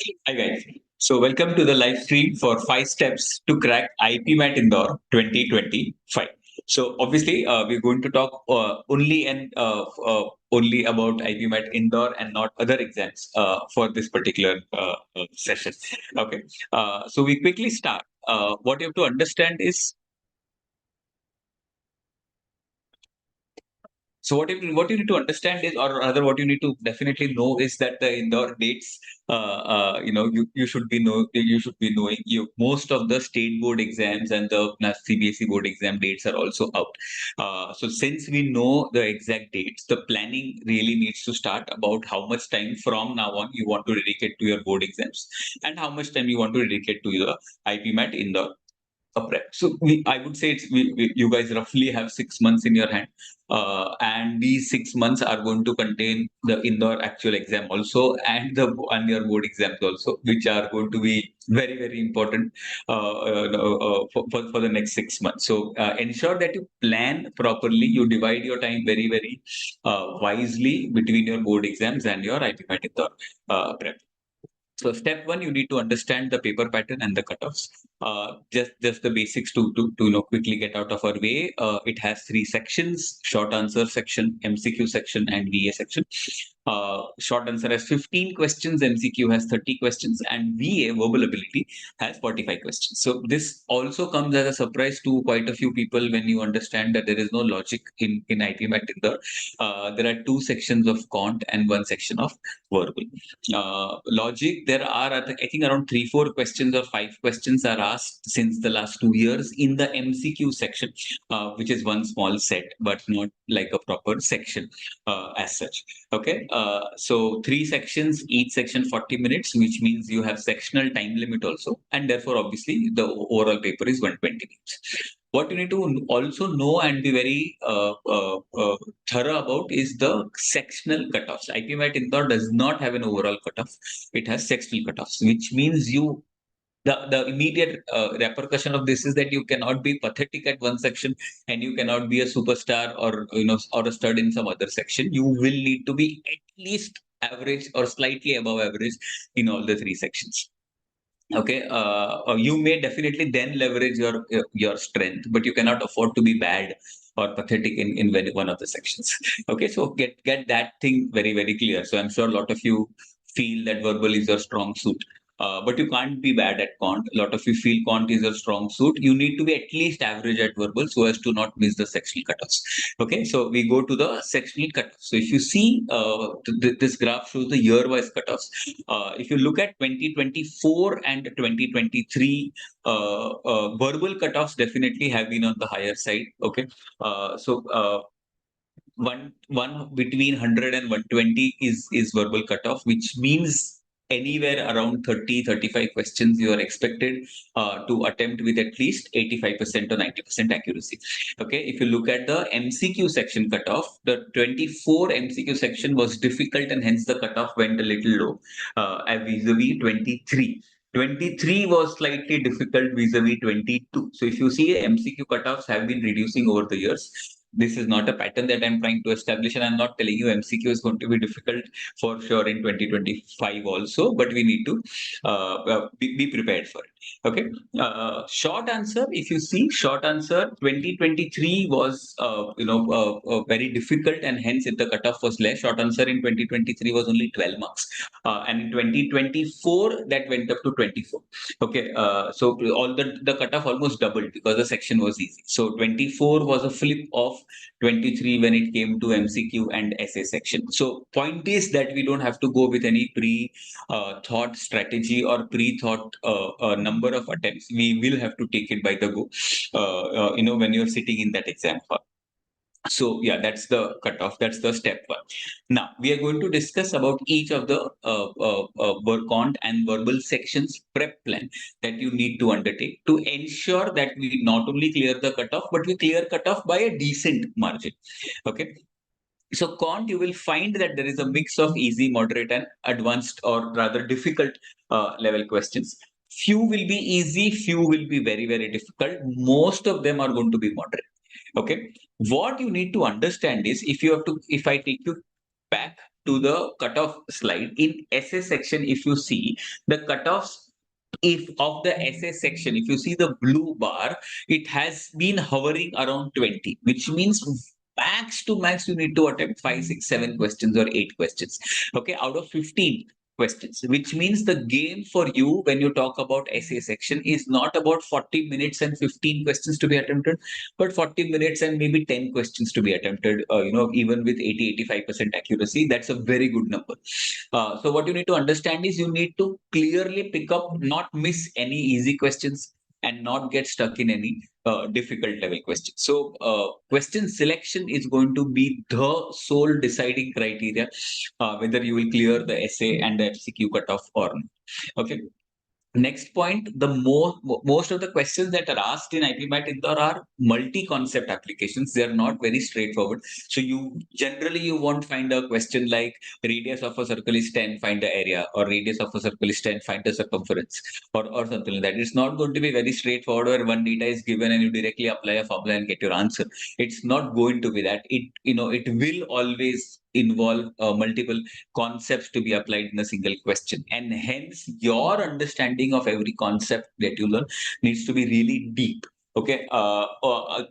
Hi guys. So welcome to the live stream for 5 steps to crack IPMAT Indore 2025. So obviously we're going to talk only about IPMAT Indore and not other exams for this particular session. Okay. So we quickly start. What you have to understand is So what you need to understand is, or rather, what you need to definitely know is that the Indore dates, you should be knowing most of the state board exams and the CBSE board exam dates are also out. So since we know the exact dates, the planning really needs to start about how much time from now on you want to dedicate to your board exams and how much time you want to dedicate to your IPMAT Indore a prep. So I would say you guys roughly have 6 months in your hand, and these 6 months are going to contain the Indore actual exam also and your board exams also, which are going to be very important for the next 6 months. So ensure that you plan properly. You divide your time very wisely between your board exams and your IPMAT Indore prep. So step one, you need to understand the paper pattern and the cutoffs. Just the basics to quickly get out of our way. It has 3 sections: short answer section, MCQ section, and VA section. Short answer has 15 questions, MCQ has 30 questions, and VA verbal ability has 45 questions. So this also comes as a surprise to quite a few people when you understand that there is no logic in IPMAT. There are 2 sections of quant and 1 section of verbal. Logic, there are, I think, around 3-4 questions or 5 questions are asked since the last 2 years in the MCQ section, which is one small set, but not like a proper section as such. Okay. So 3 sections, each section 40 minutes, which means you have sectional time limit also. And therefore, obviously, the overall paper is 120 minutes. What you need to also know and be very thorough about is the sectional cutoffs. IPMAT Indore does not have an overall cutoff. It has sectional cutoffs, which means the immediate repercussion of this is that you cannot be pathetic at one section and you cannot be a superstar or a stud in some other section. You will need to be at least average or slightly above average in all the 3 sections. Okay. You may definitely then leverage your strength, but you cannot afford to be bad or pathetic in one of the sections. Okay. So get that thing very clear. So I'm sure a lot of you feel that verbal is your strong suit. But you can't be bad at quant. A lot of you feel quant is your strong suit. You need to be at least average at verbal so as to not miss the sectional cutoffs. Okay, so we go to the sectional cutoffs. So if you see, this graph shows the year-wise cutoffs. If you look at 2024 and 2023, verbal cutoffs definitely have been on the higher side. Okay, one between 100 and 120 is verbal cutoff, which means anywhere around 30-35 questions you are expected to attempt with at least 85% or 90% accuracy. Okay, if you look at the MCQ section cutoff, the 24 MCQ section was difficult and hence the cutoff went a little low vis-a-vis 23. 23 was slightly difficult vis-a-vis 22. So if you see, MCQ cutoffs have been reducing over the years. This is not a pattern that I'm trying to establish, and I'm not telling you MCQ is going to be difficult for sure in 2025 also, but we need to be prepared for it. Okay. Short answer, if you see, short answer 2023 was very difficult, and hence the cutoff was less. Short answer in 2023 was only 12 marks, and in 2024 that went up to 24. Okay, so all the cutoff almost doubled because the section was easy. So 24 was a flip of 23 when it came to MCQ and essay section. So point is that we don't have to go with any pre-thought strategy or pre-thought number of attempts. We will have to take it by the go. When you're sitting in that exam hall. So yeah, that's the cutoff. That's the step one. Now we are going to discuss about each of the quant and verbal sections prep plan that you need to undertake to ensure that we not only clear the cutoff, but we clear cutoff by a decent margin. Okay. So quant, you will find that there is a mix of easy, moderate, and advanced or rather difficult level questions. Few will be easy, few will be very difficult. Most of them are going to be moderate. Okay. What you need to understand is if I take you back to the cutoff slide, in essay section, if you see the cutoffs, if of the essay section, if you see the blue bar, it has been hovering around 20, which means max to max you need to attempt 5, 6, 7 questions or 8 questions. Okay, out of 15 questions, which means the game for you when you talk about essay section is not about 40 minutes and 15 questions to be attempted, but 40 minutes and maybe 10 questions to be attempted, even with 80-85% accuracy. That's a very good number. So what you need to understand is you need to clearly pick up, not miss any easy questions and not get stuck in any difficult level questions. So question selection is going to be the sole deciding criteria whether you will clear the essay and the FCQ cutoff or not. Okay. Next point, the most of the questions that are asked in IPMAT Indore are multi-concept applications. They are not very straightforward. So you generally you won't find a question like radius of a circle is 10, find the area, or radius of a circle is 10, find the circumference, or something like that. It's not going to be very straightforward where one data is given and you directly apply a formula and get your answer. It's not going to be that. It will always involve multiple concepts to be applied in a single question, and hence your understanding of every concept that you learn needs to be really deep. Okay,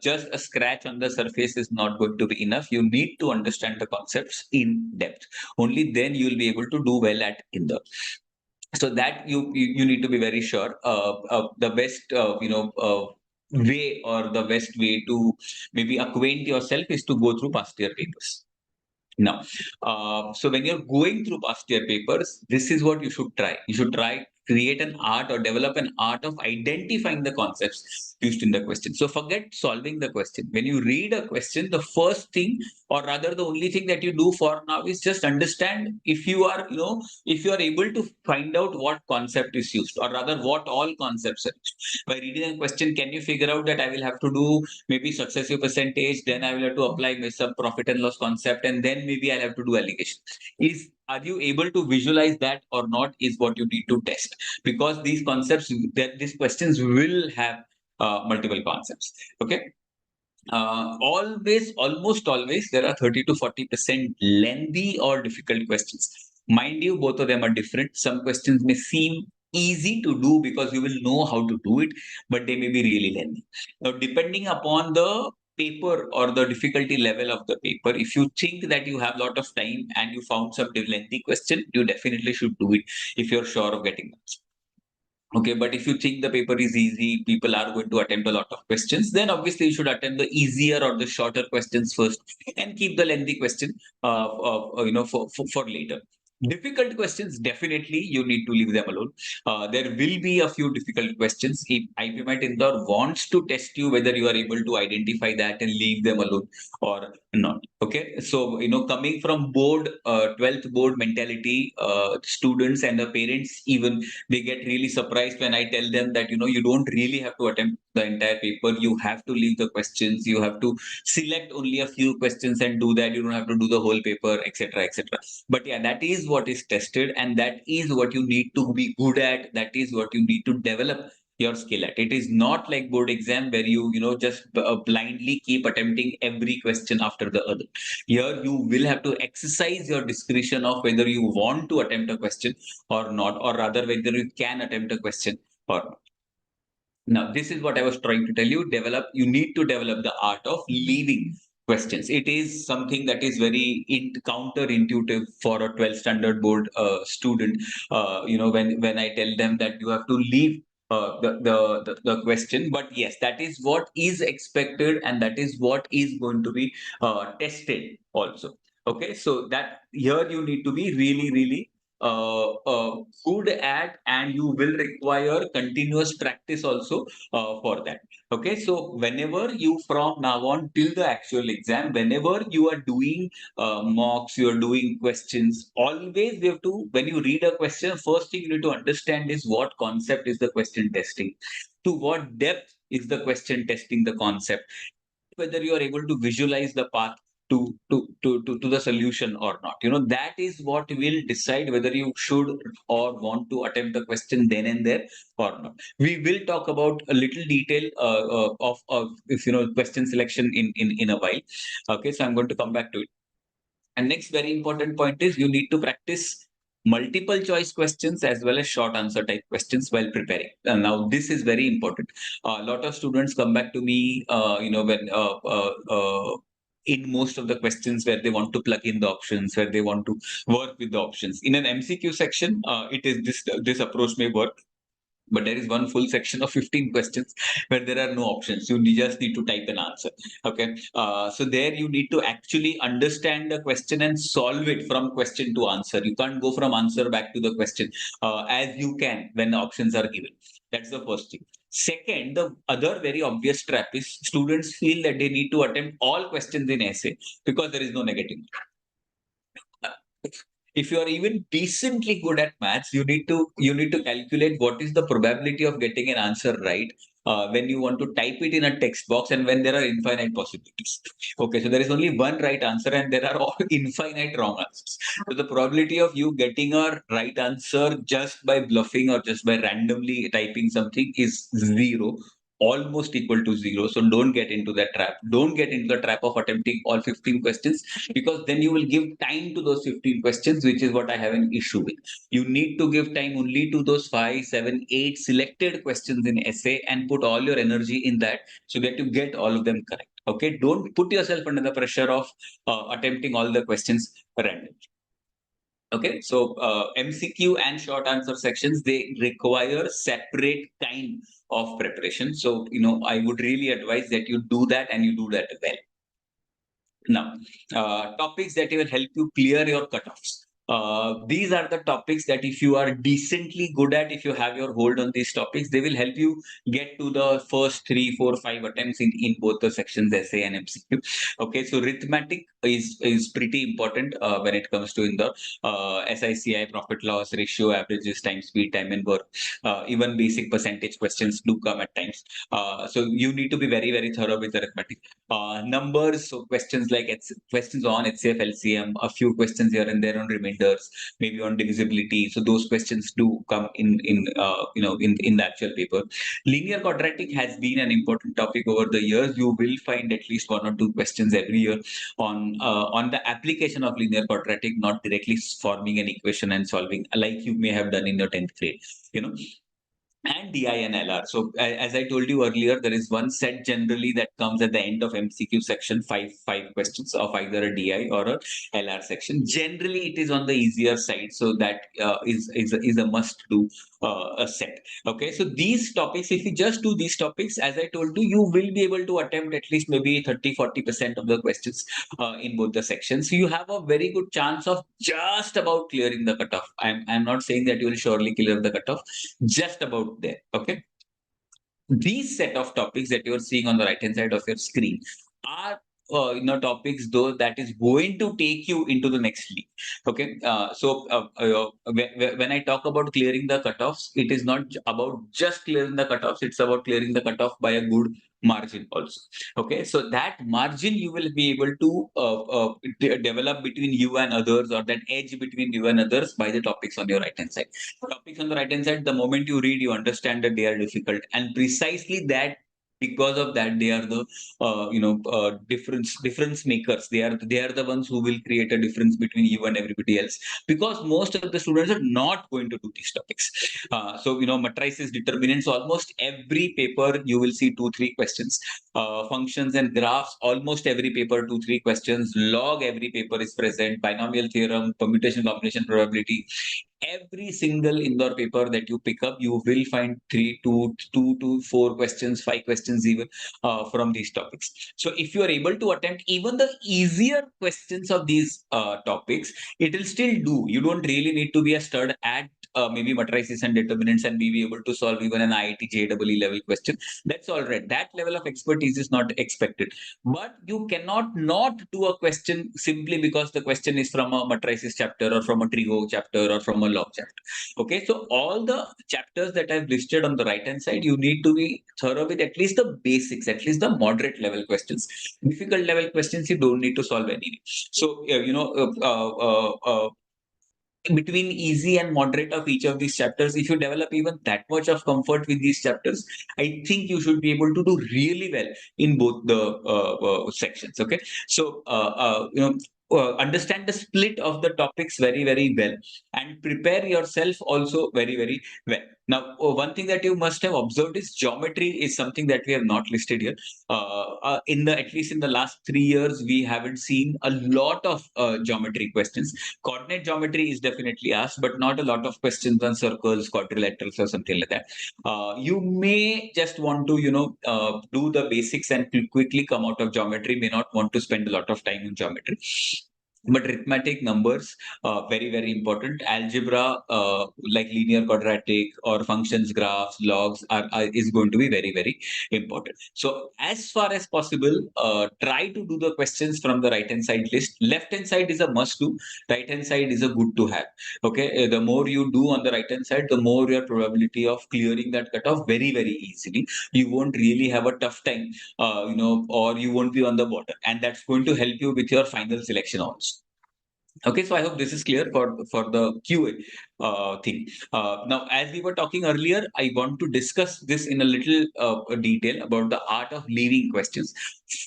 just a scratch on the surface is not going to be enough. You need to understand the concepts in depth. Only then you will be able to do well at Indore. So that you need to be very sure. The best way, or the best way to maybe acquaint yourself is to go through past year papers. Now, so when you're going through past year papers, this is what you should try. You should try create an art or develop an art of identifying the concepts used in the question. So forget solving the question. When you read a question, the first thing, or rather the only thing that you do for now, is just understand if you are, if you are able to find out what concept is used, or rather what all concepts are used. By reading a question, can you figure out that I will have to do maybe successive percentage, then I will have to apply some profit and loss concept, and then maybe I'll have to do allegation. Are you able to visualize that or not is what you need to test, because these concepts, that these questions will have multiple concepts. Okay. Almost always, there are 30 to 40% lengthy or difficult questions. Mind you, both of them are different. Some questions may seem easy to do because you will know how to do it, but they may be really lengthy. Now, depending upon the paper or the difficulty level of the paper, if you think that you have a lot of time and you found some lengthy question, you definitely should do it if you're sure of getting marks. Okay, but if you think the paper is easy, people are going to attempt a lot of questions, then obviously you should attempt the easier or the shorter questions first and keep the lengthy question for later. Difficult questions, definitely you need to leave them alone. There will be a few difficult questions. If IPMAT Indore wants to test you whether you are able to identify that and leave them alone or not. Okay, so coming from board 12th board mentality, students and the parents even, they get really surprised when I tell them that you don't really have to attempt the entire paper. You have to leave the questions. You have to select only a few questions and do that. You don't have to do the whole paper, etc., etc. But yeah, that is what is tested, and that is what you need to be good at. That is what you need to develop your skill at. It is not like board exam where you just blindly keep attempting every question after the other. Here you will have to exercise your discretion of whether you want to attempt a question or not, or rather whether you can attempt a question or not. Now, this is what I was trying to tell you. You need to develop the art of leaving questions. It is something that is very counterintuitive for a 12th standard board student. When I tell them that you have to leave the question, but yes, that is what is expected, and that is what is going to be tested also. Okay, so that here you need to be really, really good at, and you will require continuous practice also for that. Okay, so whenever you, from now on till the actual exam, whenever you are doing mocks, you are doing questions, always you have to, when you read a question, first thing you need to understand is what concept is the question testing, to what depth is the question testing the concept, whether you are able to visualize the path to the solution or not. That is what will decide whether you should or want to attempt the question then and there or not. We will talk about a little detail of if question selection in a while. Okay, so I'm going to come back to it. And next very important point is you need to practice multiple choice questions as well as short answer type questions while preparing. Now, this is very important. A lot of students come back to me, when in most of the questions where they want to plug in the options, where they want to work with the options. In an MCQ section, it is this approach may work, but there is one full section of 15 questions where there are no options. You just need to type an answer. Okay. So there you need to actually understand the question and solve it from question to answer. You can't go from answer back to the question as you can when the options are given. That's the first thing. Second, the other very obvious trap is students feel that they need to attempt all questions in essay because there is no negative. If you are even decently good at maths, you need to calculate what is the probability of getting an answer right when you want to type it in a text box and when there are infinite possibilities. Okay, so there is only one right answer and there are all infinite wrong answers. So the probability of you getting a right answer just by bluffing or just by randomly typing something is zero, almost equal to zero. So don't get into that trap. Don't get into the trap of attempting all 15 questions, because then you will give time to those 15 questions, which is what I have an issue with. You need to give time only to those 5, 7, 8 selected questions in essay and put all your energy in that so that you get all of them correct. Okay, don't put yourself under the pressure of attempting all the questions randomly. Okay, so MCQ and short answer sections, they require separate kind of preparation. So, I would really advise that you do that and you do that well. Now, topics that will help you clear your cutoffs. These are the topics that if you are decently good at, if you have your hold on these topics, they will help you get to the first 3, 4, 5 attempts in both the sections, essay and MCQ. Okay, so arithmetic is pretty important when it comes to in the SICI, profit loss ratio, averages, time, speed, time and work. Even basic percentage questions do come at times. So you need to be very, very thorough with arithmetic. Numbers, so questions like questions on HCF, LCM, a few questions here and there on remainders, maybe on divisibility. So those questions do come in the actual paper. Linear quadratic has been an important topic over the years. You will find at least 1 or 2 questions every year on the application of linear quadratic, not directly forming an equation and solving like you may have done in your 10th grade. And DI and LR. So as I told you earlier, there is one set generally that comes at the end of MCQ section, five questions of either a DI or a LR section. Generally, it is on the easier side, so that is a must do a set. Okay, so these topics, if you just do these topics, as I told you, you will be able to attempt at least maybe 30-40% of the questions in both the sections. So you have a very good chance of just about clearing the cutoff. I'm not saying that you will surely clear the cutoff, just about there. Okay. These set of topics that you're seeing on the right hand side of your screen are topics though that is going to take you into the next league. Okay. When I talk about clearing the cutoffs, it is not about just clearing the cutoffs, it's about clearing the cutoff by a good margin also. Okay, so that margin you will be able to develop between you and others, or that edge between you and others, by the topics on your right hand side. Topics on the right hand side, the moment you read, you understand that they are difficult, and precisely that, because of that, they are the difference makers. They are the ones who will create a difference between you and everybody else, because most of the students are not going to do these topics. Matrices, determinants, almost every paper you will see 2-3 questions. Functions and graphs, almost every paper 2-3 questions. Log, every paper is present. Binomial theorem, permutation, combination, probability. Every single Indore paper that you pick up, you will find 2 to 4 questions, 5 questions even from these topics. So if you are able to attempt even the easier questions of these topics, it will still do. You don't really need to be a stud at maybe matrices and determinants and be able to solve even an IIT JEE level question. That's all right. That level of expertise is not expected. But you cannot not do a question simply because the question is from a matrices chapter or from a trig chapter or from a log chapter. Okay, so all the chapters that I've listed on the right hand side, you need to be thorough with at least the basics, at least the moderate level questions. Difficult level questions you don't need to solve anyway. So between easy and moderate of each of these chapters, if you develop even that much of comfort with these chapters, I think you should be able to do really well in both the sections. Okay, so understand the split of the topics very, very well, and prepare yourself also very, very well. Now, one thing that you must have observed is geometry is something that we have not listed here. In the at least in the last 3 years, we haven't seen a lot of geometry questions. Coordinate geometry is definitely asked, but not a lot of questions on circles, quadrilaterals, or something like that. You may just want to, do the basics and quickly come out of geometry. May not want to spend a lot of time in geometry. But arithmetic, numbers, very, very important. Algebra, like linear, quadratic, or functions, graphs, logs, is going to be very, very important. So as far as possible, try to do the questions from the right hand side list. Left hand side is a must do. Right hand side is a good to have. Okay, the more you do on the right hand side, the more your probability of clearing that cutoff very, very easily. You won't really have a tough time, or you won't be on the bottom, and that's going to help you with your final selection also. Okay, so I hope this is clear for the QA thing. Now, as we were talking earlier, I want to discuss this in a little detail about the art of leaving questions.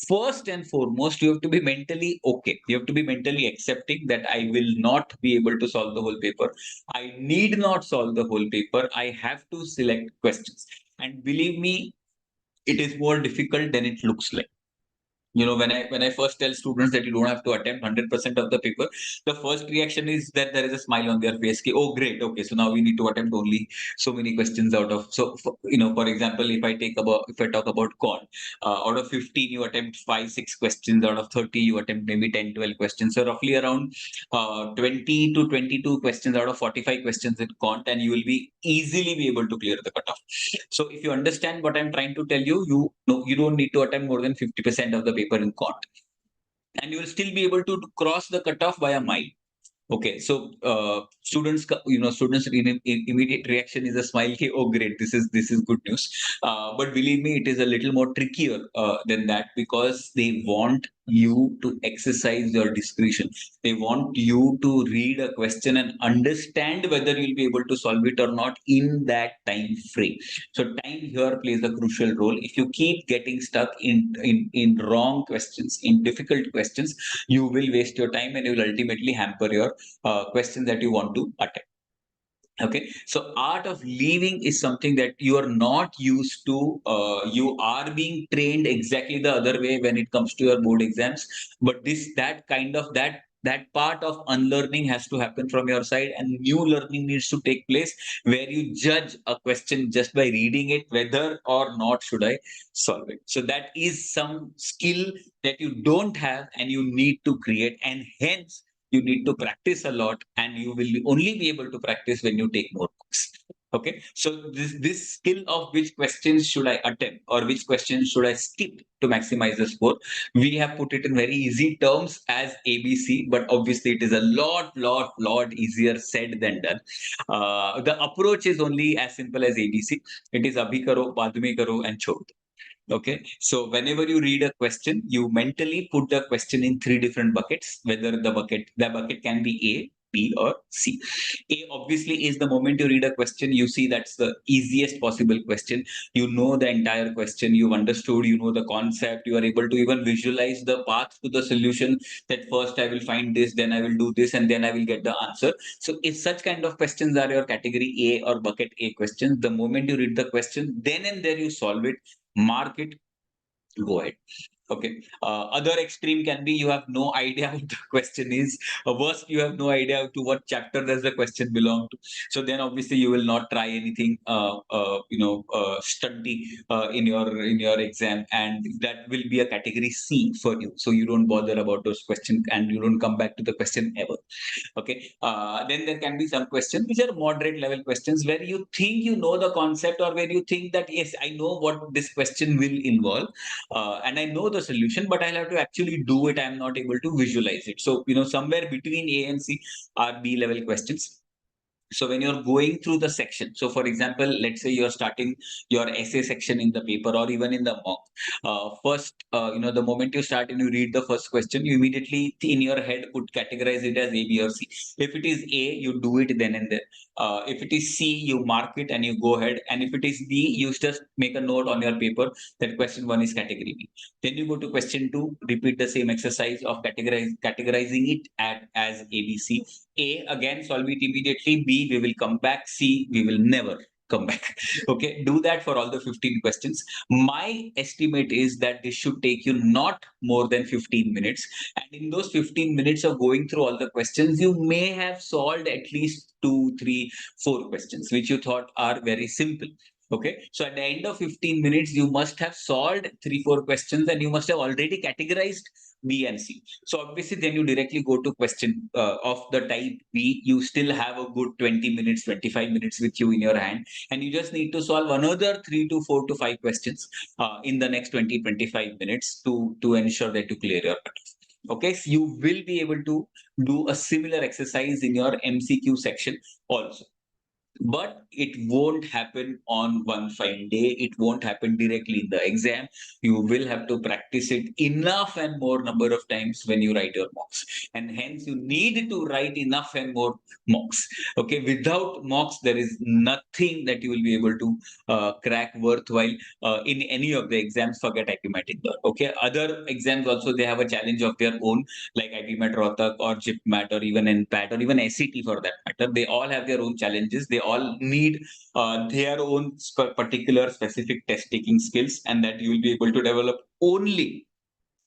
First and foremost, you have to be mentally okay. You have to be mentally accepting that I will not be able to solve the whole paper. I need not solve the whole paper. I have to select questions. And believe me, it is more difficult than it looks like. When I first tell students that you don't have to attempt 100% of the paper, the first reaction is that there is a smile on their face. Oh, great. Okay, so now we need to attempt only so many questions out of. So, for example, if I talk about con, out of 15, you attempt 5, 6 questions. Out of 30, you attempt maybe 10, 12 questions. So roughly around 20 to 22 questions out of 45 questions in con, and you will be easily be able to clear the cutoff. So if you understand what I'm trying to tell you, you know you don't need to attempt more than 50% of the paper in quant, and you will still be able to cross the cutoff by a mile. Okay, so students' immediate reaction is a smile. Ki, oh, great! This is good news. But believe me, it is a little more trickier than that, because they want you to exercise your discretion. They want you to read a question and understand whether you'll be able to solve it or not in that time frame. So time here plays a crucial role. If you keep getting stuck in wrong questions, in difficult questions, you will waste your time, and you will ultimately hamper your questions that you want to attempt. Okay, so art of leaving is something that you are not used to. You are being trained exactly the other way when it comes to your board exams, but that part of unlearning has to happen from your side, and new learning needs to take place, where you judge a question just by reading it whether or not should I solve it. So that is some skill that you don't have, and you need to create, and hence you need to practice a lot, and you will only be able to practice when you take more books. Okay, so this skill of which questions should I attempt or which questions should I skip to maximize the score, we have put it in very easy terms as ABC, but obviously it is a lot easier said than done. The approach is only as simple as ABC. It is abhi karo, baad mein karo, and chhod. Okay, so whenever you read a question, you mentally put the question in three different buckets, whether the bucket can be A, B, or C. A obviously is the moment you read a question, you see that's the easiest possible question. You know the entire question, you've understood, you know the concept, you are able to even visualize the path to the solution, that first I will find this, then I will do this, and then I will get the answer. So if such kind of questions are your category A or bucket A questions, the moment you read the question, then and there you solve it, mark it, go ahead. Okay. Other extreme can be you have no idea what the question is. Worst, you have no idea to what chapter does the question belong to. So then obviously you will not try anything, study in your exam, and that will be a category C for you. So you don't bother about those questions, and you don't come back to the question ever. Okay. Then there can be some questions which are moderate level questions, where you think you know the concept, or where you think that yes, I know what this question will involve, and I know the solution, but I'll have to actually do it. I'm not able to visualize it. So somewhere between A and C are B level questions. So when you're going through the section, so for example, let's say you're starting your essay section in the paper or even in the mock. First, the moment you start and you read the first question, you immediately in your head put categorize it as A, B, or C. If it is A, you do it then and there. If it is C, you mark it and you go ahead. And if it is B, you just make a note on your paper that question 1 is category B. Then you go to question 2, repeat the same exercise of categorizing it as A, B, C. A, again, solve it immediately. B, we will come back. C, we will never come back. Okay, do that for all the 15 questions. My estimate is that this should take you not more than 15 minutes. And in those 15 minutes of going through all the questions, you may have solved at least 2, 3, 4 questions, which you thought are very simple. Okay, so at the end of 15 minutes, you must have solved 3, 4 questions and you must have already categorized B and C. So obviously, then you directly go to question of the type B. You still have a good 20 minutes, 25 minutes with you in your hand, and you just need to solve another 3 to 4 to 5 questions in the next 20, 25 minutes to ensure that you clear your cutoff. Okay, so you will be able to do a similar exercise in your MCQ section also. But it won't happen on one fine day. It won't happen directly in the exam. You will have to practice it enough and more number of times when you write your mocks. And hence you need to write enough and more mocks. Okay. Without mocks, there is nothing that you will be able to crack worthwhile in any of the exams. Forget IPMAT Indore. Okay. Other exams also, they have a challenge of their own, like IPMAT Rohtak or JIPMAT or even NPAT or even SET for that matter. They all have their own challenges. They all need their own particular specific test taking skills, and that you will be able to develop only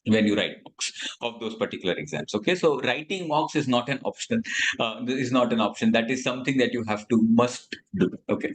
when you write mocks of those particular exams. Okay, so writing mocks is not an option. Is not an option. That is something that you have to must do. Okay.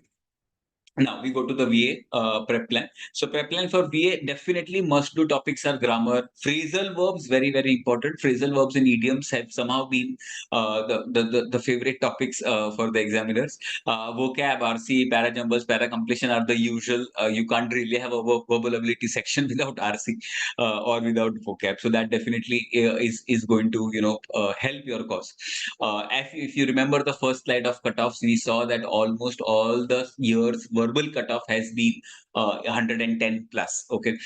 Now we go to the VA prep plan. So prep plan for VA, definitely must do topics are grammar, phrasal verbs, very very important. Phrasal verbs and idioms have somehow been the favorite topics for the examiners. Vocab, RC, para jumbles, para completion are the usual. You can't really have a verbal ability section without RC or without vocab. So that definitely is going to help your cause. If you remember the first slide of cutoffs, we saw that almost all the years verbal cutoff has been 110 plus. Okay,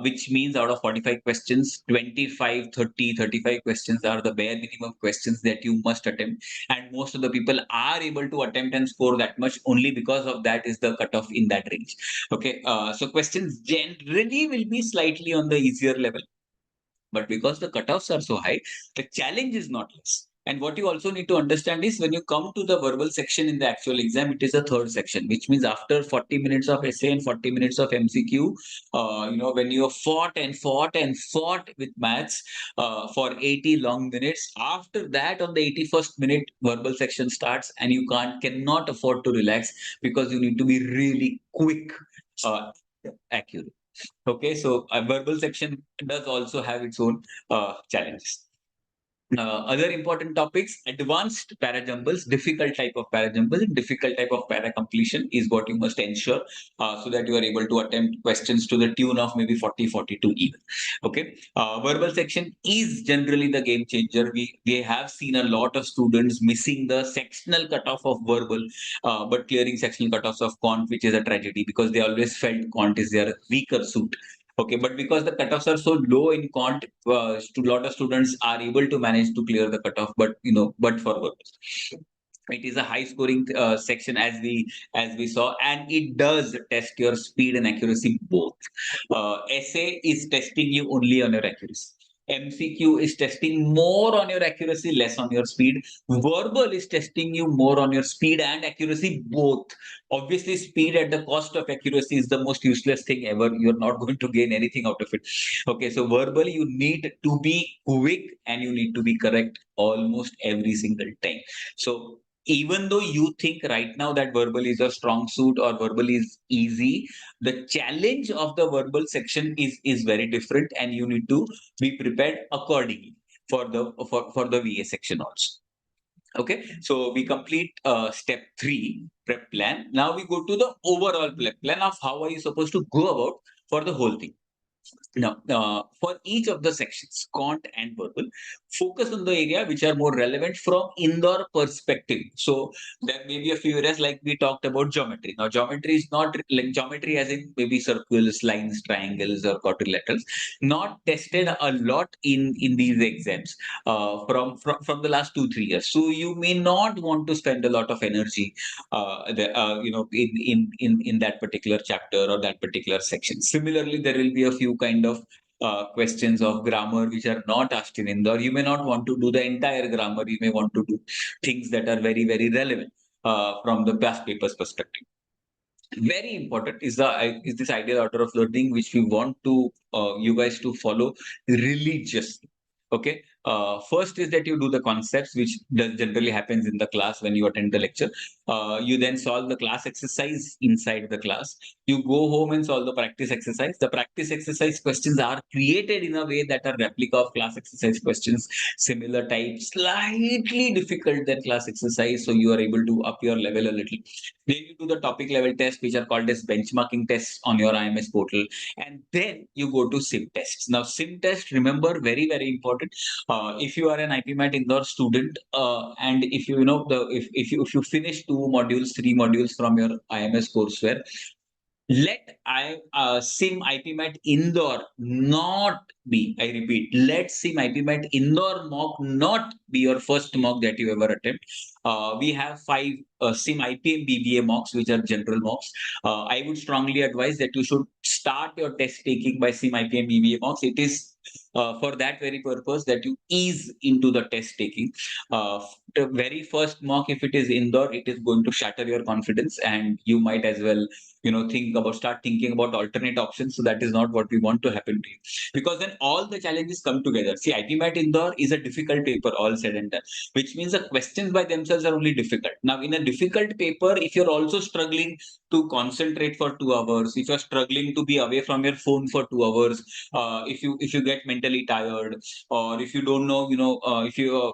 which means out of 45 questions, 25, 30, 35 questions are the bare minimum questions that you must attempt. And most of the people are able to attempt and score that much only because of that is the cutoff in that range. Okay, so questions generally will be slightly on the easier level. But because the cutoffs are so high, the challenge is not less. And what you also need to understand is when you come to the verbal section in the actual exam, it is a third section, which means after 40 minutes of essay and 40 minutes of MCQ, when you have fought and fought and fought with maths for 80 long minutes, after that on the 81st minute, verbal section starts and you cannot afford to relax because you need to be really quick, accurate. Okay, so a verbal section does also have its own challenges. Other important topics, advanced para jumbles, difficult type of para jumbles, difficult type of para completion is what you must ensure so that you are able to attempt questions to the tune of maybe 40, 42 even. Okay. Verbal section is generally the game changer. We have seen a lot of students missing the sectional cutoff of verbal, but clearing sectional cutoffs of quant, which is a tragedy because they always felt quant is their weaker suit. Okay, but because the cutoffs are so low in quant, a lot of students are able to manage to clear the cutoff. But for workers, it is a high scoring section as we saw, and it does test your speed and accuracy both. Essay is testing you only on your accuracy. MCQ is testing more on your accuracy, less on your speed. Verbal is testing you more on your speed and accuracy both. Obviously, speed at the cost of accuracy is the most useless thing ever. You're not going to gain anything out of it. Okay, so verbally, you need to be quick and you need to be correct almost every single time. So even though you think right now that verbal is a strong suit or verbal is easy, the challenge of the verbal section is very different, and you need to be prepared accordingly for the VA section also. Okay, so we complete step 3, prep plan. Now we go to the overall prep plan of how are you supposed to go about for the whole thing. Now, for each of the sections, quant and verbal, focus on the area which are more relevant from Indore perspective. So there may be a few areas like we talked about geometry. Now, geometry is not like geometry as in maybe circles, lines, triangles, or quadrilaterals. Not tested a lot in these exams from the last 2 3 years. So you may not want to spend a lot of energy, in that particular chapter or that particular section. Similarly, there will be a few kind of questions of grammar which are not asked in Indore. You may not want to do the entire grammar. You may want to do things that are very, very relevant from the past papers perspective. Very important is this ideal order of learning which we want to you guys to follow religiously. Okay. First is that you do the concepts, which does generally happens in the class when you attend the lecture. You then solve the class exercise inside the class. You go home and solve the practice exercise. The practice exercise questions are created in a way that are replica of class exercise questions, similar type, slightly difficult than class exercise, so you are able to up your level a little. Then you do the topic level tests, which are called as benchmarking tests on your IMS portal. And then you go to sim tests. Now, sim test, remember, very, very important. If you are an IPMAT Indore student, and if you know the if you finish 2 modules, 3 modules from your IMS courseware, let sim IPMAT Indore not be, I repeat, let sim IPMAT Indore mock not be your first mock that you ever attempt. We have 5 sim IPM BBA mocks, which are general mocks. I would strongly advise that you should start your test taking by sim IPM BBA mocks. It is for that very purpose that you ease into the test taking. The very first mock, if it is Indore, it is going to shatter your confidence, and you might as well start thinking about alternate options. So that is not what we want to happen to you, because then all the challenges come together. See, IPMAT Indore is a difficult paper, all said and done, which means the questions by themselves are only difficult. Now, in a difficult paper, if you're also struggling to concentrate for 2 hours, if you're struggling to be away from your phone for 2 hours, if you get mentally tired, or if you don't know, if you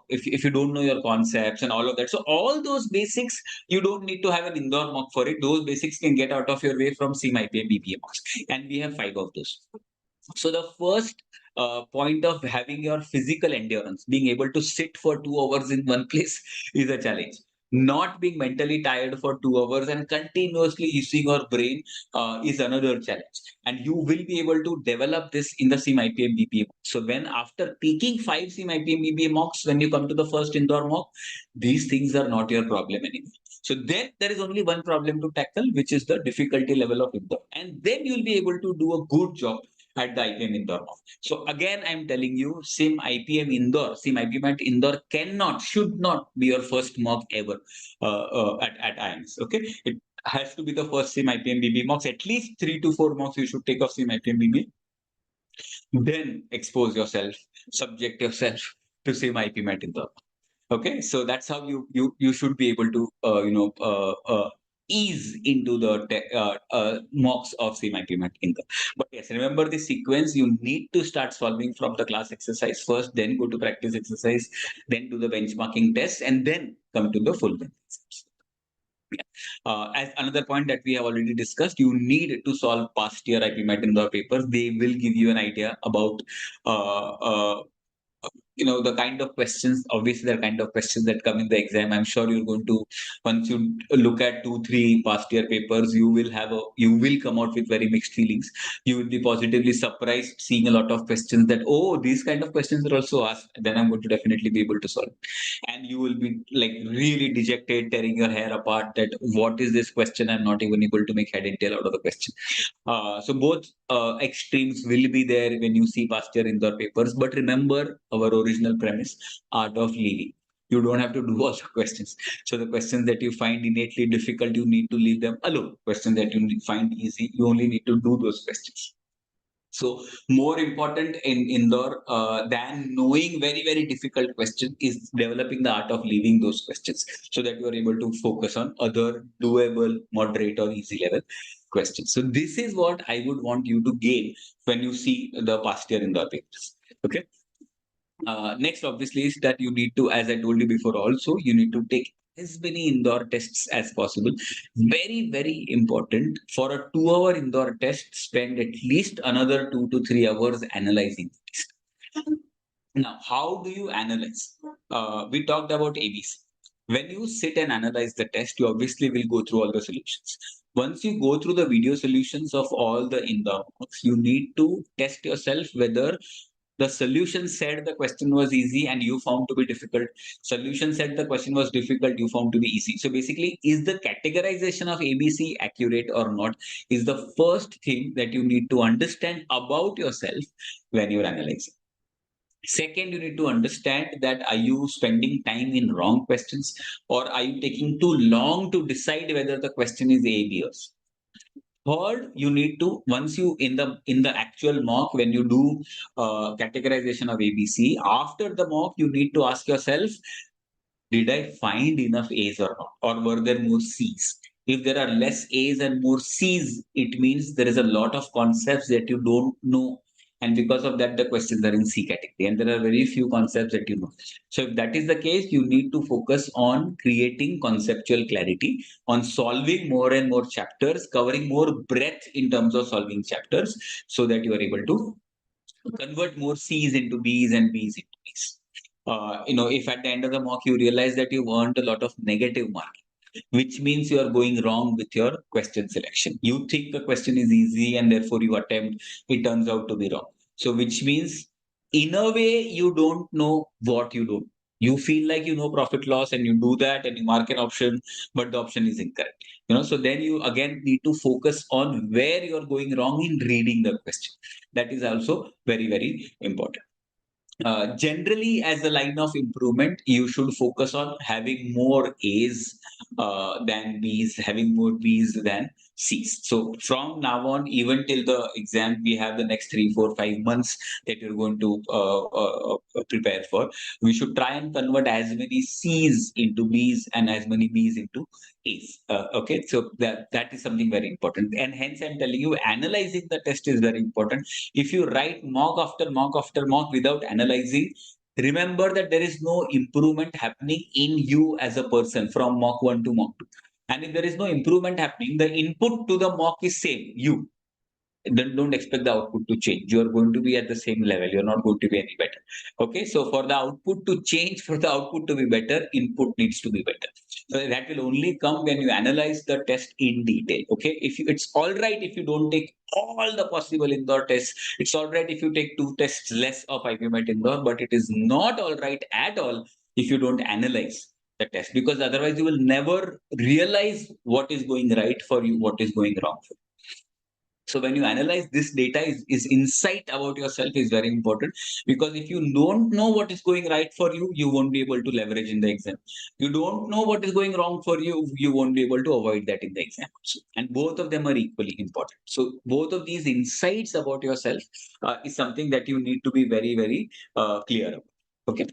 don't know your concepts and all of that, so all those basics, you don't need to have an Indore mock for it. Those basics can get out of your way from CIM, IPM, BPM mocks. And we have 5 of those. So the first point of having your physical endurance, being able to sit for 2 hours in one place, is a challenge. Not being mentally tired for 2 hours and continuously using your brain is another challenge. And you will be able to develop this in the SIM IPM BPM. So when after taking 5 SIM IPM BPM mocks, when you come to the first Indore mock, these things are not your problem anymore. So then there is only one problem to tackle, which is the difficulty level of Indore. And then you'll be able to do a good job at the IPM Indore mock. So again, I'm telling you, SIM IPM Indore, SIM IPMAT Indore cannot, should not be your first mock ever at IMS. Okay, it has to be the first SIM IPM BB mocks. At least 3 to 4 mocks you should take of SIM IPM BB. Then expose yourself, subject yourself to SIM IPMAT Indore. Okay, so that's how you should be able to ease into the mocks of CMIP Income. But yes, remember the sequence. You need to start solving from the class exercise first, then go to practice exercise, then do the benchmarking test, and then come to the full length exams. Yeah. As another point that we have already discussed, you need to solve past year IPMAT Indore papers. They will give you an idea about uh, uh, the kind of questions. Obviously, there are kind of questions that come in the exam. I'm sure you're going to, once you look at 2 3 past year papers, you will come out with very mixed feelings. You will be positively surprised seeing a lot of questions that, oh, these kind of questions are also asked, then I'm going to definitely be able to solve. And you will be like really dejected, tearing your hair apart, that what is this question, I'm not even able to make head and tail out of the question. So both extremes will be there when you see past year in the papers. But remember our original premise, art of leaving. You don't have to do all the questions. So the questions that you find innately difficult, you need to leave them alone. Questions that you find easy, you only need to do those questions. So more important in Indore than knowing very, very difficult questions is developing the art of leaving those questions, so that you are able to focus on other doable, moderate, or easy level questions. So this is what I would want you to gain when you see the past year Indore papers. Okay. Next, obviously, is that you need to, as I told you before, also you need to take as many indoor tests as possible. Very, very important. For a 2 hour indoor test, spend at least another 2 to 3 hours analyzing the test. Now, how do you analyze? We talked about ABC. When you sit and analyze the test, you obviously will go through all the solutions. Once you go through the video solutions of all the indoor mocks, you need to test yourself whether the solution said the question was easy and you found to be difficult. Solution said the question was difficult, you found to be easy. So basically, is the categorization of ABC accurate or not? Is the first thing that you need to understand about yourself when you're analyzing. Second, you need to understand that are you spending time in wrong questions, or are you taking too long to decide whether the question is A, B, or C? Third, you need to, once you in the actual mock, when you do categorization of ABC, after the mock, you need to ask yourself, did I find enough A's or not? Or were there more C's? If there are less A's and more C's, it means there is a lot of concepts that you don't know. And because of that, the questions are in C category. And there are very few concepts that you know. So if that is the case, you need to focus on creating conceptual clarity, on solving more and more chapters, covering more breadth in terms of solving chapters, so that you are able to convert more C's into B's and B's into B's. If at the end of the mock you realize that you've earned a lot of negative marking, which means you are going wrong with your question selection. You think the question is easy and therefore you attempt, it turns out to be wrong. So, which means in a way you don't know what you don't. You feel like you know profit loss and you do that and you mark an option, but the option is incorrect. So then you again need to focus on where you're going wrong in reading the question. That is also very, very important. Generally, as a line of improvement, you should focus on having more A's than B's, having more B's than C's. So from now on, even till the exam, we have the next 3, 4, 5 months that you're going to prepare for. We should try and convert as many C's into B's and as many B's into A's. Okay, so that is something very important. And hence, I'm telling you, analyzing the test is very important. If you write mock after mock after mock without analyzing, remember that there is no improvement happening in you as a person from mock 1 to mock 2. And if there is no improvement happening, the input to the mock is same, you. Then don't expect the output to change. You are going to be at the same level. You're not going to be any better. Okay. So for the output to change, for the output to be better, input needs to be better. So that will only come when you analyze the test in detail. Okay. It's all right if you don't take all the possible indoor tests. It's all right if you take 2 tests less of IPMAT Indore, but it is not all right at all if you don't analyze the test, because otherwise you will never realize what is going right for you, what is going wrong for you. So when you analyze this data, is insight about yourself is very important, because if you don't know what is going right for you, you won't be able to leverage in the exam. You don't know what is going wrong for you, you won't be able to avoid that in the exam also. And both of them are equally important. So both of these insights about yourself is something that you need to be very, very clear about. Okay.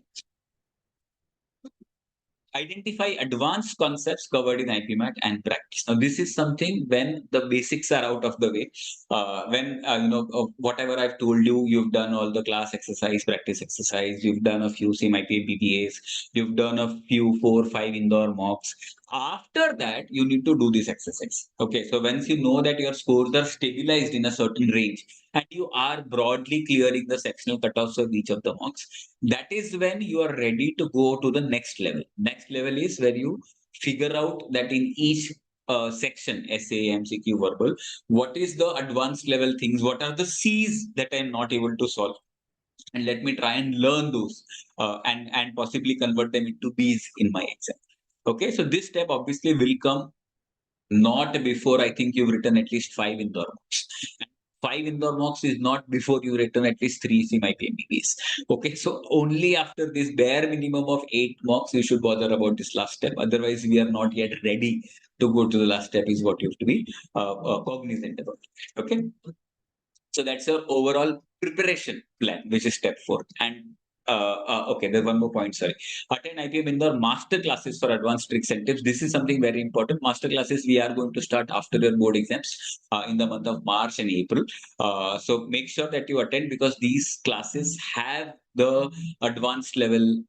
Identify advanced concepts covered in IPMAT and practice. Now, this is something when the basics are out of the way. Whatever I've told you, you've done all the class exercise, practice exercise, you've done a few CMIP BPAs, you've done a few 4, 5 indoor mocks. After that, you need to do this exercise. Okay, so once you know that your scores are stabilized in a certain range and you are broadly clearing the sectional cutoffs of each of the mocks, that is when you are ready to go to the next level. Next level is where you figure out that in each section, essay, MCQ, verbal, what is the advanced level things, what are the C's that I'm not able to solve, and let me try and learn those and possibly convert them into B's in my exam. Okay, so this step obviously will come not before I think you've written at least 5 indoor mocks. 5 indoor mocks is not before you've written at least 3 CMIP. Okay, so only after this bare minimum of 8 mocks you should bother about this last step. Otherwise, we are not yet ready to go to the last step, is what you have to be cognizant about. Okay, so that's your overall preparation plan, which is step 4. And okay, there's one more point, sorry. Attend IPM Indore master classes for advanced tricks and tips. This is something very important. Master classes we are going to start after your board exams in the month of March and April. So make sure that you attend, because these classes have the advanced level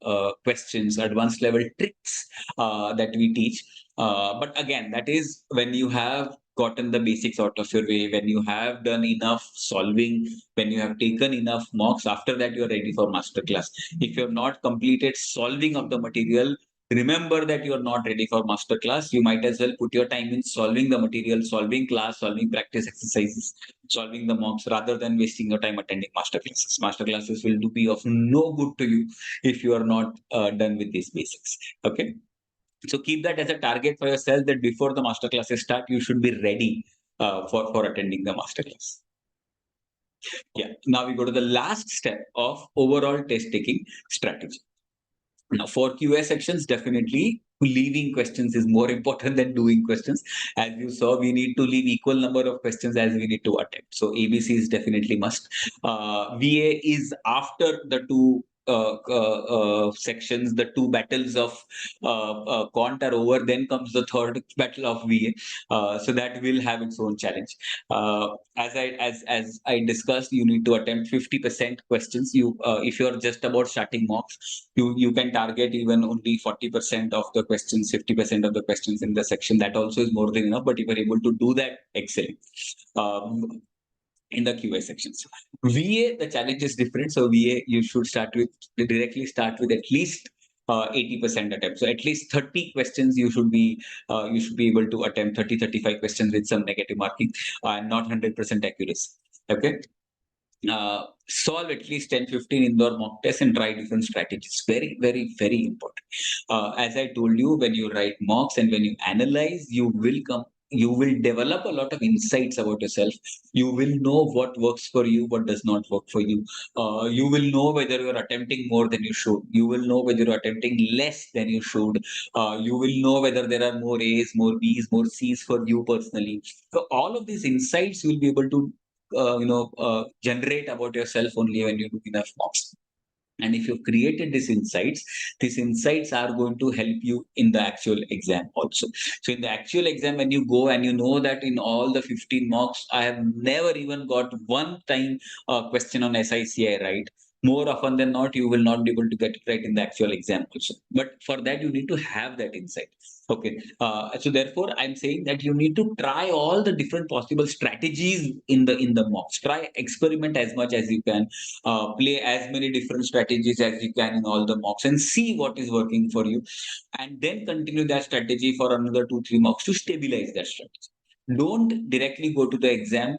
questions, advanced level tricks that we teach. But again, that is when you have gotten the basics out of your way, when you have done enough solving, when you have taken enough mocks. After that, you're ready for masterclass. If you have not completed solving of the material, remember that you're not ready for masterclass. You might as well put your time in solving the material, solving class, solving practice exercises, solving the mocks, rather than wasting your time attending masterclasses. Masterclasses will be of no good to you if you are not done with these basics. Okay. So keep that as a target for yourself, that before the masterclasses start, you should be ready for attending the masterclass. Yeah. Now we go to the last step of overall test taking strategy. Now, for QA sections, definitely leaving questions is more important than doing questions. As you saw, we need to leave equal number of questions as we need to attempt. So ABC is definitely must. VA is after the two sections, the two battles of quant are over. Then comes the third battle of VA. So that will have its own challenge. As I discussed, you need to attempt 50% questions. You if you're just about starting mocks, you can target even only 40% of the questions, 50% of the questions in the section. That also is more than enough. But if you're able to do that, excellent. In the QA sections. VA, the challenge is different. So VA, you should directly start with at least 80% attempt. So at least 30 questions you should be able to attempt, 30-35 questions with some negative marking and not 100% accuracy. Okay. Solve at least 10-15 indoor mock tests and try different strategies. Very, very, very important. As I told you, when you write mocks and when you analyze, you will develop a lot of insights about yourself. You will know what works for you, what does not work for you. You will know whether you're attempting more than you should. You will know whether you're attempting less than you should. You will know whether there are more A's, more B's, more C's for you personally. So all of these insights you will be able to generate about yourself only when you do enough mocks. And if you've created these insights are going to help you in the actual exam also. So in the actual exam, when you go and you know that in all the 15 mocks, I have never even got one time question on SICI right. More often than not, you will not be able to get it right in the actual exam also. But for that, you need to have that insight. Okay. So therefore, I'm saying that you need to try all the different possible strategies in the mocks. Try experiment as much as you can. Play as many different strategies as you can in all the mocks and see what is working for you, and then continue that strategy for another 2-3 mocks to stabilize that strategy. Don't directly go to the exam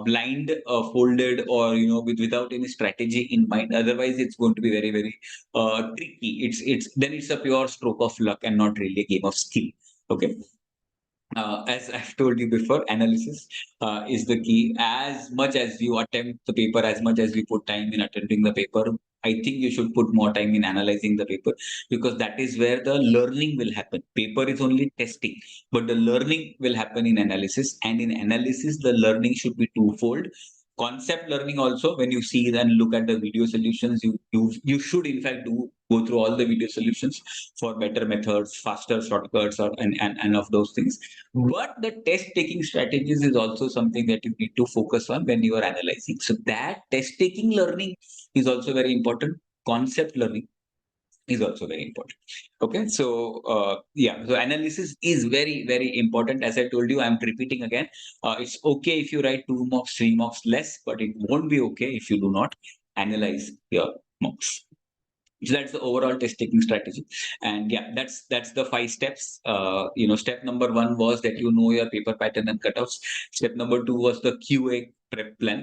blind, folded, or without any strategy in mind. Otherwise, it's going to be very, very tricky. It's a pure stroke of luck and not really a game of skill. Okay. As I've told you before, analysis is the key. As much as you attempt the paper, as much as you put time in attempting the paper, I think you should put more time in analyzing the paper, because that is where the learning will happen. Paper is only testing, but the learning will happen in analysis. And in analysis, the learning should be twofold. Concept learning also, when you see and look at the video solutions, you should in fact go through all the video solutions for better methods, faster shortcuts, and of those things. But the test taking strategies is also something that you need to focus on when you are analyzing. So that test taking learning is also very important. Concept learning is also very important. Okay. So so analysis is very, very important. As I told you, I'm repeating again. It's okay if you write 2 mocks, 3 mocks less, but it won't be okay if you do not analyze your mocks. So that's the overall test taking strategy. And yeah, that's the 5 steps. Step number 1 was that you know your paper pattern and cutoffs. Step number 2 was the QA prep plan.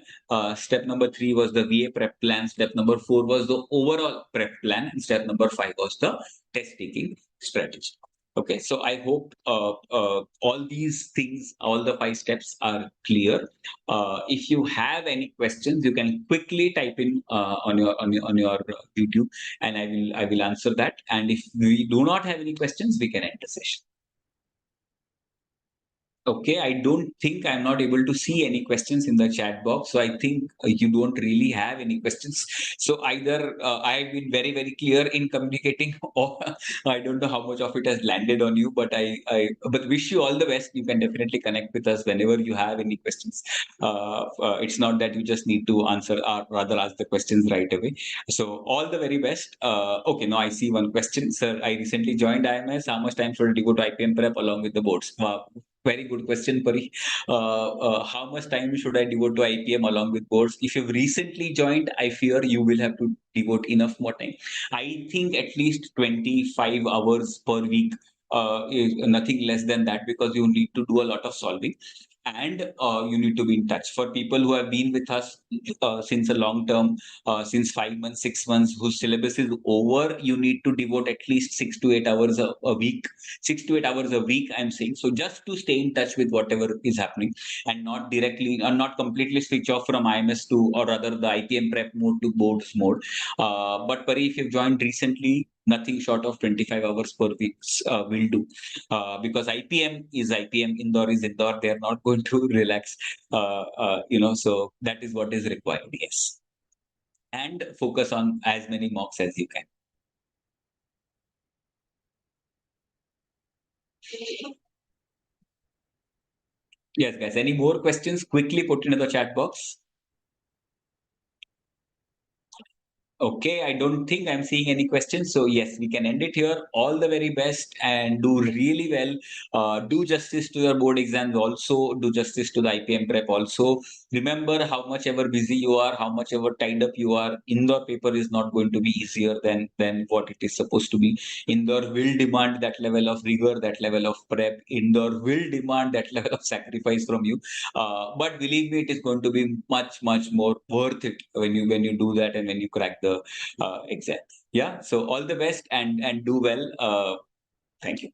Step number 3 was the VA prep plan. Step number 4 was the overall prep plan. And step number 5 was the test taking strategy. Okay, so I hope all these things, all the 5 steps are clear. If you have any questions, you can quickly type in on your YouTube, and I will answer that. And if we do not have any questions, we can end the session. Okay, I don't think I'm not able to see any questions in the chat box. So I think you don't really have any questions. So either I've been very, very clear in communicating, or I don't know how much of it has landed on you, but but wish you all the best. You can definitely connect with us whenever you have any questions. It's not that you just need to answer or rather ask the questions right away. So all the very best. Okay, now I see one question. Sir, I recently joined IMS. How much time should I devote to IPM prep along with the boards? Very good question, Pari. How much time should I devote to IPM along with boards? If you've recently joined, I fear you will have to devote enough more time. I think at least 25 hours per week is nothing less than that, because you need to do a lot of solving, and you need to be in touch. For people who have been with us since a long term, since 5 months, 6 months, whose syllabus is over, you need to devote at least 6 to 8 hours a week. 6 to 8 hours a week, I'm saying. So just to stay in touch with whatever is happening, and not directly or not completely switch off from IMS to, or rather the IPM prep mode to boards mode. But Pari, if you've joined recently, nothing short of 25 hours per week will do. Because IPM is IPM, Indore is Indore. They are not going to relax. So that is what is required. Yes. And focus on as many mocks as you can. Yes, guys. Any more questions? Quickly put into the chat box. Okay, I don't think I'm seeing any questions. So yes, we can end it here. All the very best and do really well. Do justice to your board exams also. Do justice to the IPM prep also. Remember, how much ever busy you are, how much ever tied up you are, Indore paper is not going to be easier than what it is supposed to be. Indore will demand that level of rigor, that level of prep. Indore will demand that level of sacrifice from you. But believe me, it is going to be much, much more worth it when you do that and when you crack the exam. Yeah. So all the best and do well. Thank you.